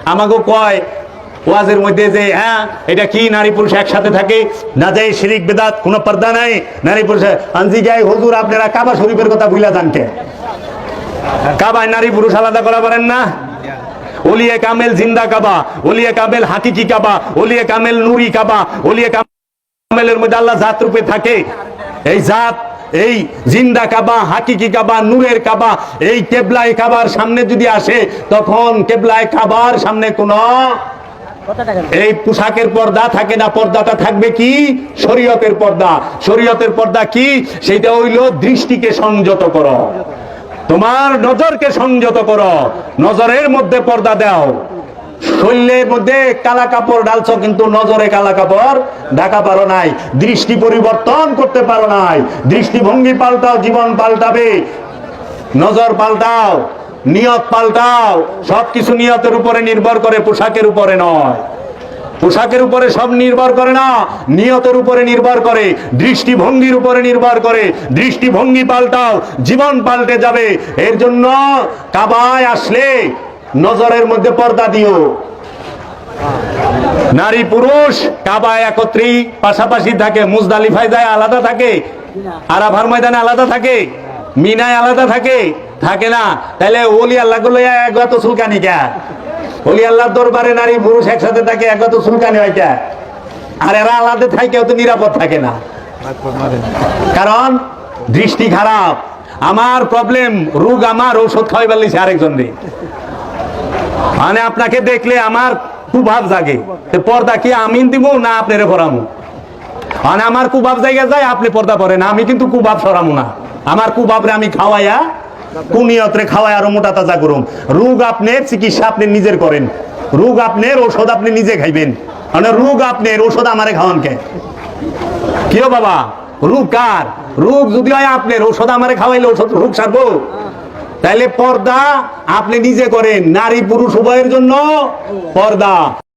আমাকে কয় ওয়াজের মধ্যে যে হ্যাঁ এটা কি নারী পুরুষ একসাথে থাকে না যায় শিরিক বেদাত কোনো পর্দা নাই নারী পুরুষ আনজি গায়ে হুজুর আপনারা কাবা শরীফের কথা ভুলা জানতে কাবায় নারী পুরুষ আলাদা করা পারেন না ওলিয়ে কামেল জিন্দা কাবা ওলিয়ে কামেল হাকিকি কাবা ওলিয়ে কামেল নুরি কাবা ওলিয়ে কামেলের মধ্যে আল্লাহ জাত রূপে থাকে এই জাত এই জিন্দা কাবা হাকিকি কাবা নূরের কাবা এই কেবলায় কাবার সামনে যদি আসে তখন কেবলায় কাবার সামনে কোন এই পোশাকের পর্দা থাকে না পর্দাটা থাকবে কি শরীয়তের পর্দা শরীয়তের পর্দা কি সেটা হইল দৃষ্টিকে সংযত করো তোমার নজরকে সংযত করো নজরের মধ্যে পর্দা দাও শরীরের মধ্যে কালা কাপড় ডালছো কিন্তু নজরে কালা কাপড় ঢাকা পারো নাই দৃষ্টি পরিবর্তন করতে পারো নাই দৃষ্টিভঙ্গি পাল্টাও জীবন পাল্টাবে নজর পাল্টাও নিয়ত পাল্টাও সবকিছু নিয়তের উপরে নির্ভর করে পোশাকের উপরে নয় পোশাকের উপরে সব নির্ভর করে না নিয়তের উপরে নির্ভর করে দৃষ্টিভঙ্গির উপরে নির্ভর করে দৃষ্টিভঙ্গি পাল্টাও জীবন পাল্টে যাবে এর জন্য কাবায় আসলে নজরের মধ্যে পর্দা দিও নারী পুরুষ কাবায় একত্রে পাশাপাশি থাকে মুজদালিফায় যায় আলাদা থাকে আরাফার ময়দানে আলাদা থাকে মিনায় আলাদা থাকে থাকে না তাহলে ওলি আল্লাহ গুলো একগত চুলকানি কে ওলি আল্লাহর দরবারে নারী পুরুষ একসাথে থাকে একগত চুলকানি হয় কে আর এরা আলাদা থাকে তো নিরাপদ থাকে না কারণ দৃষ্টি খারাপ আমার প্রবলেম রোগ আমার ঔষধ খাওয়াইবার লিছে আরেকজন রে মানে আপনাকে দেখলে আমার কুভাব জাগে পর্দা কি আমিন দিব না আপনারে পরামু মানে আমার কুভাব জায়গা যায় আপনি পর্দা পরেন আমি কিন্তু কুভাব সরামু না আমার কুভাবরে আমি খাওয়াইয়া কুনিয়তরে খাওয়াই আরো মোটা তাজা করুম রোগ আপনার চিকিৎসা আপনি নিজের করেন রোগ আপনার ঔষধ আপনি নিজে খাইবেন মানে রোগ আপনার ঔষধ আমারে খাওয়ান কে কেউ বাবা রোগ কার রোগ যদি হয় আপনার ঔষধ আমারে খাওয়াইলে ঔষধ রোগ সারবো তাইলে পর্দা আপনি নিজে করেন নারী পুরুষ উভয়ের জন্য পর্দা